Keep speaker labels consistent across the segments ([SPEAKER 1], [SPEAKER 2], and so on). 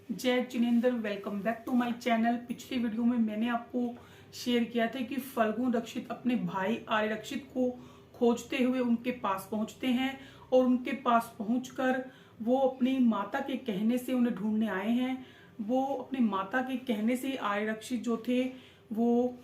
[SPEAKER 1] जय Jinendra, welcome back to my channel. पिछली video में मैंने आपको शेयर किया था कि फल्गुन रक्षित अपने भाई आर्य रक्षित को खोजते हुए उनके पास पहुंचते हैं और उनके पास पहुंचकर वो अपनी माता के कहने से उन्हें ढूंढने आए हैं। वो अपनी माता के कहने से आर्य रक्षित जो थे वो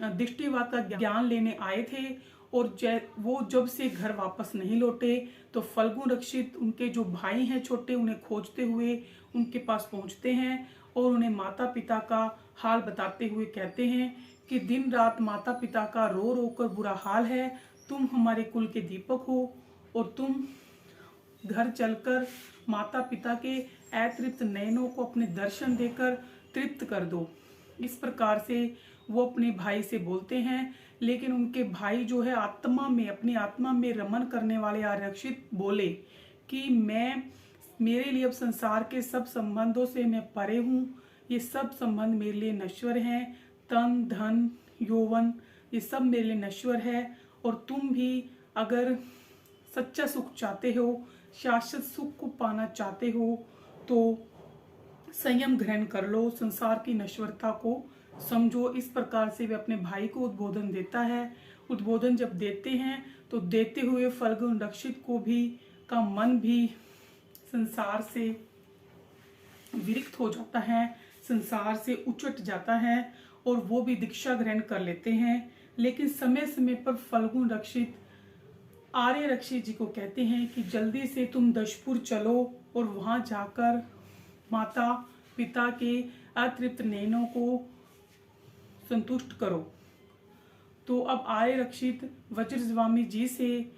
[SPEAKER 1] दृष्टिवाद का ज्ञान लेने आए थे और वो जब से घर वापस नहीं लौटे तो फल्गुन रक्षित उनके जो भाई हैं छोटे उन्हें खोजते हुए उनके पास पहुंचते हैं और उन्हें माता पिता का हाल बताते हुए कहते हैं कि दिन रात माता पिता का रो रो कर बुरा हाल है। तुम हमारे कुल के दीपक हो और तुम घर चलकर माता पिता के अतृप्त नयनों को अपने दर्शन देकर तृप्त कर दो। इस प्रकार से वो अपने भाई से बोलते हैं, लेकिन उनके भाई जो है आत्मा में अपनी आत्मा में रमन करने वाले आरक्षित बोले कि मेरे लिए अब संसार के सब संबंधों से मैं परे हूँ। ये सब संबंध मेरे लिए नश्वर हैं। तन धन यौवन ये सब मेरे लिए नश्वर है और तुम भी अगर सच्चा सुख चाहते हो, शाश्वत सुख को पाना चाहते हो तो संयम ग्रहण कर लो, संसार की नश्वरता को समझो। इस प्रकार से वे अपने भाई को उद्बोधन देता है। उद्बोधन जब देते हैं तो देते हुए फल्गुन रक्षित को भी का मन भी संसार से विरक्त हो जाता है, संसार से उचट जाता है और वो भी दीक्षा ग्रहण कर लेते हैं। लेकिन समय समय पर फल्गुन रक्षित आर्य रक्षित जी को कहते हैं कि जल्दी से तुम दशपुर चलो और वहां जाकर माता पिता के अतृप्त नयनों को संतुष्ट करो। तो अब आर्य रक्षित वज्रस्वामी जी से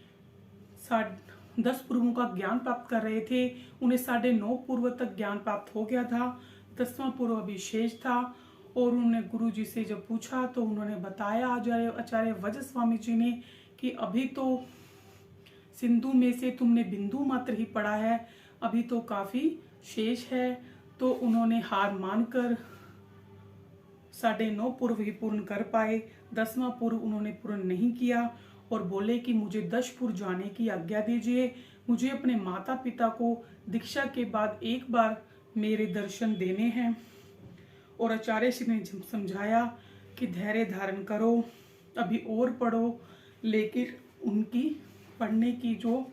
[SPEAKER 1] 10 पूर्वों का ज्ञान प्राप्त कर रहे थे। उन्हें 9.5 पूर्व तक ज्ञान प्राप्त हो गया था, 10वां पूर्व अभी शेष था। और उन्होंने गुरु जी से जब पूछा तो उन्होंने बताया आचार्य वज्रस्वामी जी ने कि अभी तो सिंधु में से तुमने बिंदु मात्र ही पढ़ा है, अभी तो काफी शेष है। तो उन्होंने हार मानकर 9.5 पूर्व ही पूर्ण कर पाए, 10वां पूर्व उन्होंने पूर्ण नहीं किया और बोले कि मुझे 10 पूर्व जाने की आज्ञा दीजिए। मुझे अपने माता पिता को दीक्षा के बाद एक बार मेरे दर्शन देने हैं। और आचार्य श्री ने समझाया कि धैर्य धारण करो, अभी और पढ़ो। लेकिन उनकी पढ़ने की जो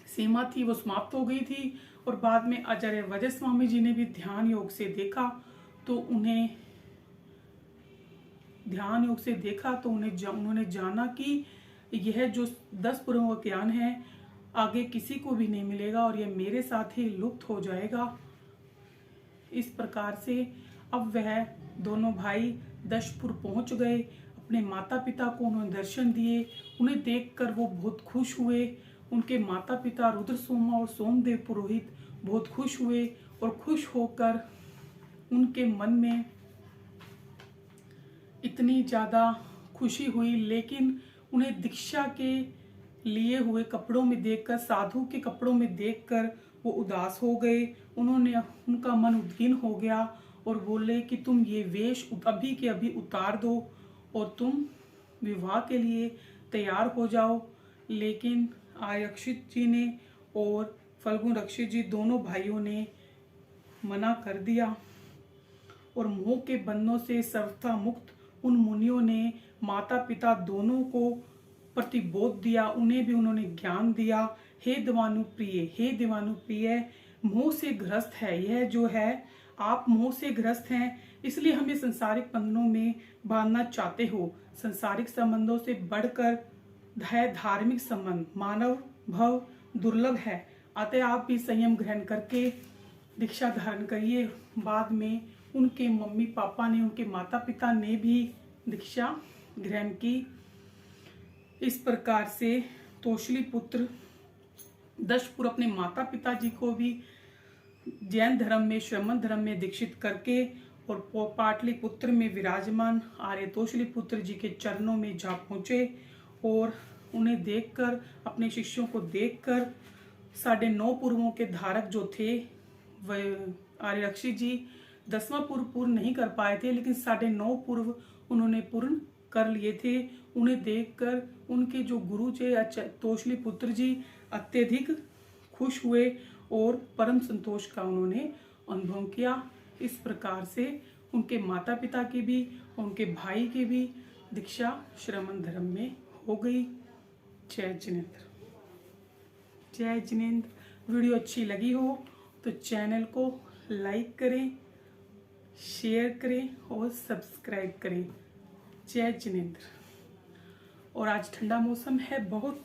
[SPEAKER 1] सीमा थी वो समाप्त हो गई थी। और बाद में आचार्य वज्रस्वामी जी ने भी ध्यान योग से देखा तो उन्हें उन्होंने जाना कि यह जो 10 पूर्वों का ज्ञान है आगे किसी को भी नहीं मिलेगा और यह मेरे साथ ही लुप्त हो जाएगा। इस प्रकार से अब वह दोनों भाई दशपुर पहुंच गए। अपने माता पिता को उन्होंने दर्शन दिए। उन्हें देखकर वो बहुत खुश हुए। उनके माता पिता रुद्र सोमा और सोमदेव पुरोहित बहुत खुश हुए और खुश होकर उनके मन में इतनी ज़्यादा खुशी हुई। लेकिन उन्हें दीक्षा के लिए हुए कपड़ों में देखकर, साधु के कपड़ों में देखकर वो उदास हो गए। उनका मन उद्विग्न हो गया और बोले कि तुम ये वेश अभी के अभी उतार दो और तुम विवाह के लिए तैयार हो जाओ। लेकिन आरक्षित जी ने और फल्गुन रक्षित जी दोनों भाइयों ने मना कर दिया और मोह के बंधनों से सर्वथा मुक्त उन मुनियों ने माता पिता दोनों को प्रतिबोध दिया। उन्हें भी उन्होंने ज्ञान दिया। हे देवानुप्रिय, मोह से ग्रस्त है यह जो है, आप मोह से ग्रस्त हैं, इसलिए हमें संसारिक बंधनों में बांधना चाहते हो। संसारिक संबंधों से बढ़कर है धार्मिक संबंध, मानव भव दुर्लभ है। अतः आप भी संयम ग्रहण करके दीक्षा धारण करिए। बाद में उनके मम्मी पापा ने, उनके माता पिता ने भी दीक्षा ग्रहण की। इस प्रकार से तोषली पुत्र दशपुर अपने माता पिता जी को भी जैन धर्म में, श्रमण धर्म में दीक्षित करके और पाटलिपुत्र में विराजमान आर्य तोषली पुत्र जी के चरणों में जा पहुंचे और उन्हें देखकर, अपने शिष्यों को देखकर 9.5 पूर्वों के धारक जो थे वह आर्य रक्षित जी 10वां पूर्व पूर्ण नहीं कर पाए थे, लेकिन 9.5 पूर्व उन्होंने पूर्ण कर लिए थे। उन्हें देखकर उनके जो गुरु जी तोषली पुत्र जी अत्यधिक खुश हुए और परम संतोष का उन्होंने अनुभव किया। इस प्रकार से उनके माता पिता की भी और उनके भाई की भी दीक्षा श्रमण धर्म में हो गई। जय जिनेंद्र। जय जिनेंद्र। वीडियो अच्छी लगी हो तो चैनल को लाइक करें, शेयर करें और सब्सक्राइब करें। जय जिनेंद्र। और आज ठंडा मौसम है बहुत,